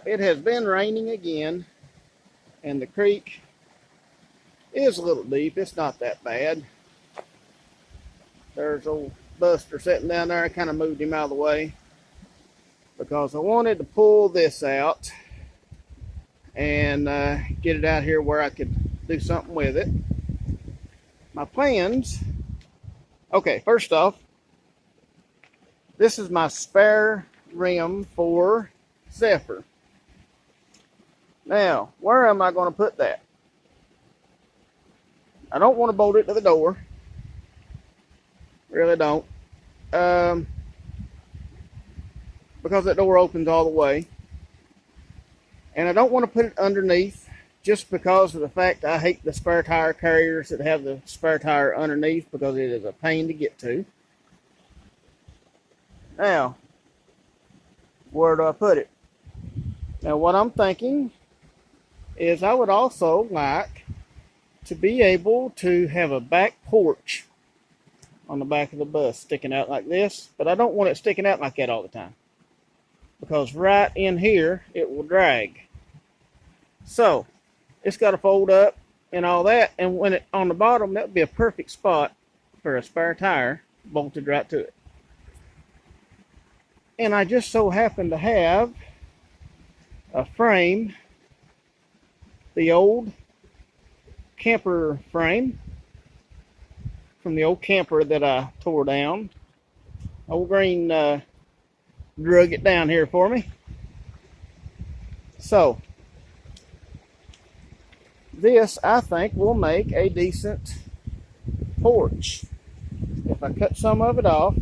Yep, it has been raining again, and the creek is a little deep. It's not that bad. There's old Buster sitting down there. I kind of moved him out of the way because I wanted to pull this out and get it out here where I could do something with it. My plans, okay, first off, this is my spare rim for Zephyr. Now, where am I going to put that? I don't want to bolt it to the door. Really don't. Because that door opens all the way. And I don't want to put it underneath just because of the fact I hate the spare tire carriers that have the spare tire underneath because it is a pain to get to. Now, where do I put it? Now, what I'm thinking is I would also like to be able to have a back porch on the back of the bus sticking out like this, but I don't want it sticking out like that all the time because right in here it will drag. So it's got to fold up and all that, and when it on the bottom, that would be a perfect spot for a spare tire bolted right to it. And I just so happen to have a frame, the old camper frame from the old camper that I tore down. Old Green drug it down here for me. So this, I think, will make a decent porch. If I cut some of it off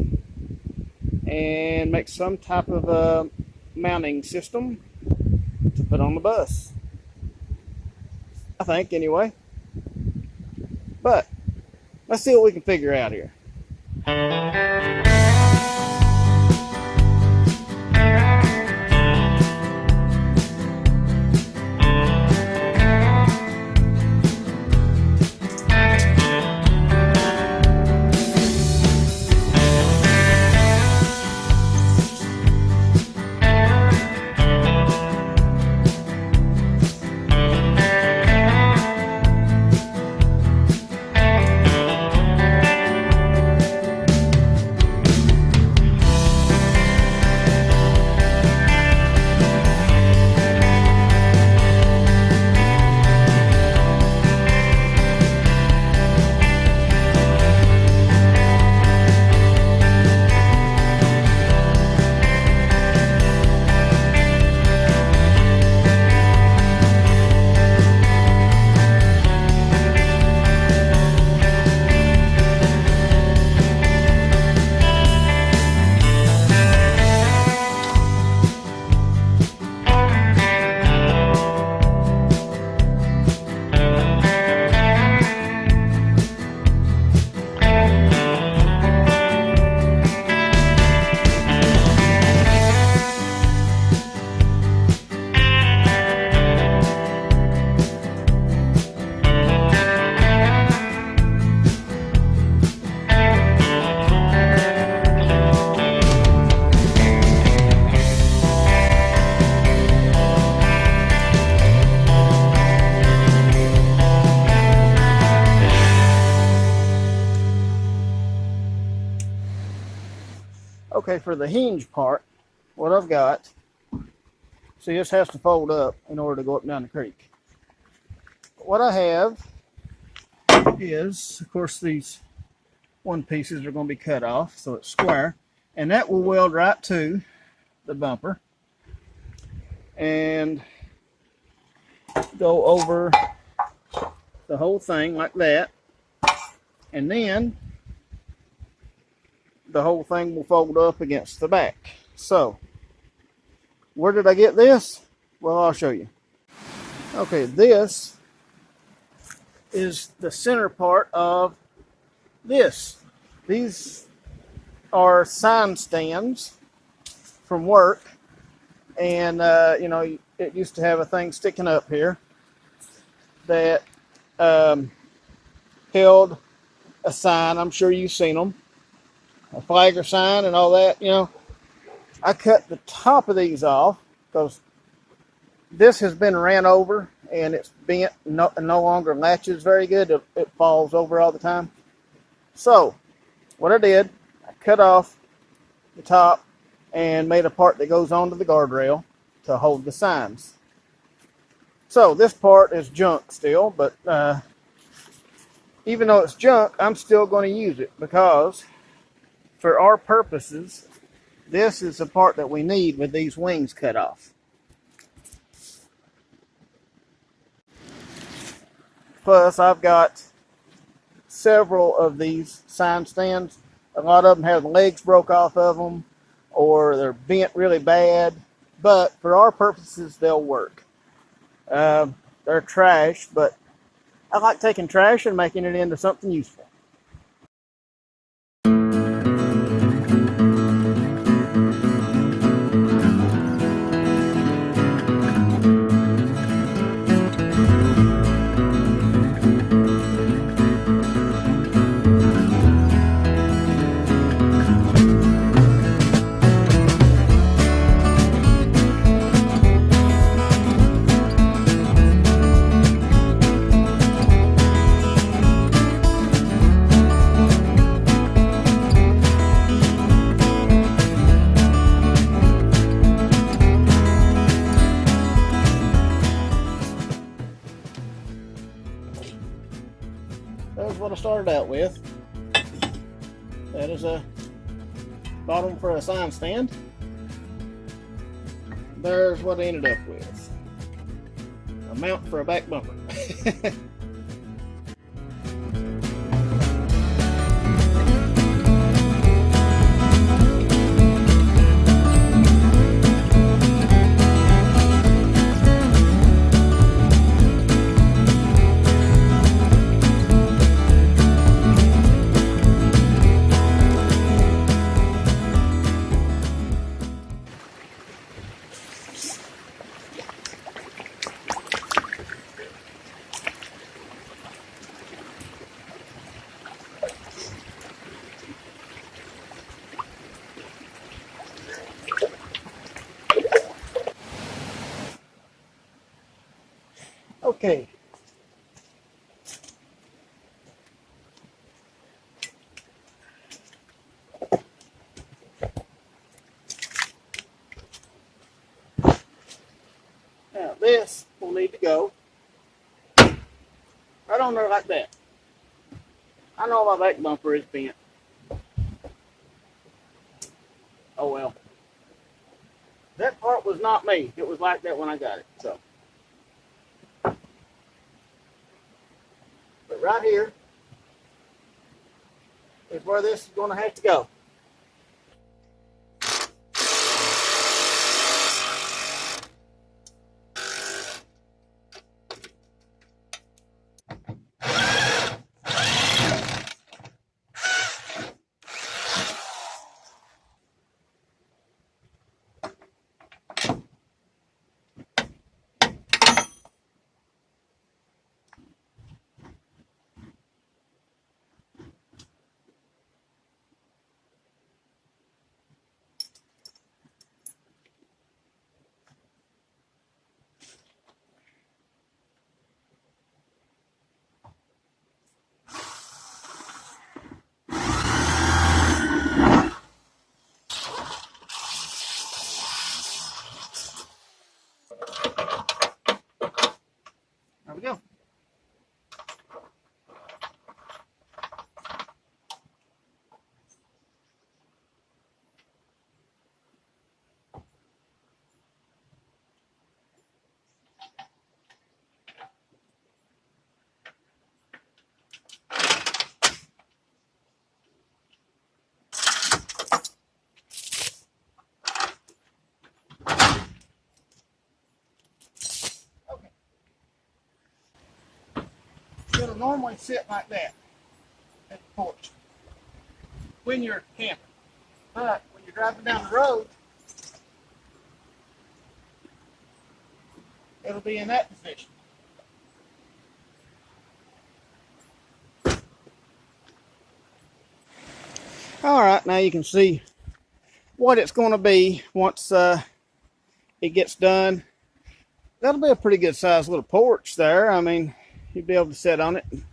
and make some type of a mounting system to put on the bus. I think, anyway. But let's see what we can figure out here. Okay, for the hinge part, what I've got, see, this has to fold up in order to go up and down the creek. What I have is, of course, these one pieces are going to be cut off, so it's square, and that will weld right to the bumper and go over the whole thing like that, and then the whole thing will fold up against the back. So, where did I get this? Well, I'll show you. Okay, this is the center part of this. These are sign stands from work, and you know, it used to have a thing sticking up here that held a sign. I'm sure you've seen them. A flagger sign and all that, you know. I cut the top of these off because This has been ran over and it's bent, no longer latches very good. It falls over all the time. So what I did, I cut off the top and made a part that goes onto the guardrail to hold the signs. So this part is junk still, but even though it's junk, I'm still going to use it because for our purposes, this is the part that we need with these wings cut off. Plus, I've got several of these sign stands. A lot of them have legs broke off of them, or they're bent really bad. But for our purposes, they'll work. They're trash, but I like taking trash and making it into something useful. That was what I started out with. That is a bottom for a sign stand. There's what I ended up with. A mount for a back bumper. Okay. Now this will need to go right on there like that. I know my back bumper is bent. Oh well. That part was not me. It was like that when I got it. So. But right here is where this is going to have to go. There we go. It'll normally sit like that at the porch when you're camping. But when you're driving down the road, it'll be in that position. All right, now you can see what it's going to be once it gets done. That'll be a pretty good sized little porch there. I mean, you'd be able to sit on it and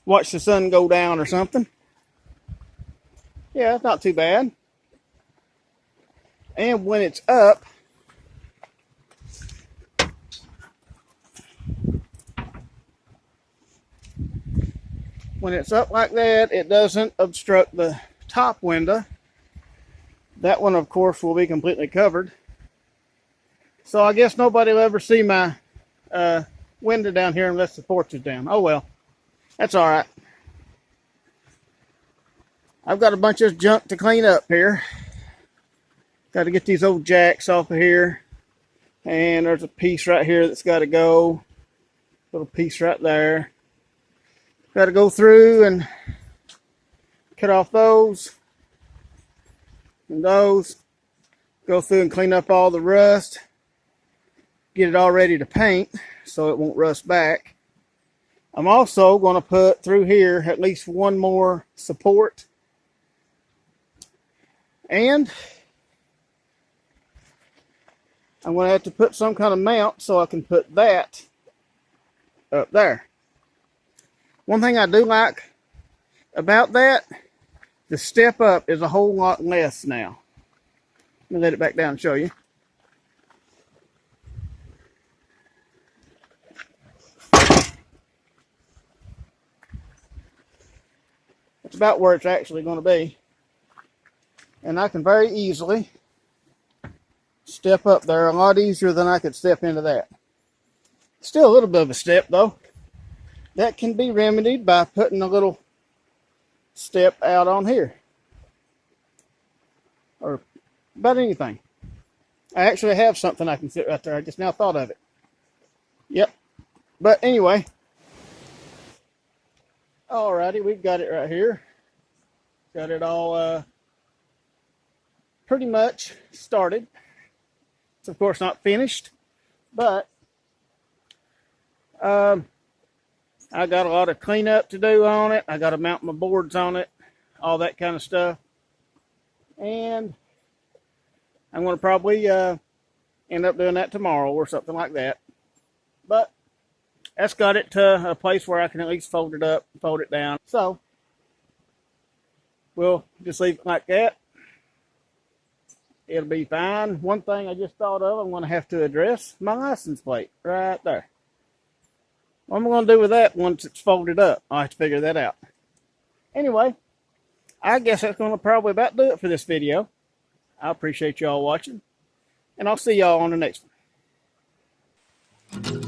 watch the sun go down or something. Yeah, it's not too bad. And when it's up, like that, it doesn't obstruct the top window. That one, of course, will be completely covered. So I guess nobody will ever see my window down here unless the porch is down. Oh well, that's all right. I've got a bunch of junk to clean up here. Got to get these old jacks off of here. And there's a piece right here that's got to go. Little piece right there. Got to go through and cut off those and those. Go through and clean up all the rust. Get it all ready to paint so it won't rust back. I'm also going to put through here at least one more support. And I'm going to have to put some kind of mount so I can put that up there. One thing I do like about that, the step up is a whole lot less now. Let me let it back down and show you. It's about where it's actually going to be. And I can very easily step up there a lot easier than I could step into that. Still a little bit of a step though. That can be remedied by putting a little step out on here. Or about anything. I actually have something I can sit right there. I just now thought of it. Yep. But anyway. Alrighty, we've got it right here. Got it all pretty much started. It's of course not finished, but I got a lot of cleanup to do on it. I got to mount my boards on it, all that kind of stuff. And I'm going to probably end up doing that tomorrow or something like that. But that's got it to a place where I can at least fold it up, fold it down. So we'll just leave it like that. It'll be fine. One thing I just thought of, I'm going to have to address my license plate right there. What am I going to do with that once it's folded up? I'll have to figure that out. Anyway, I guess that's going to probably about do it for this video. I appreciate y'all watching, and I'll see y'all on the next one.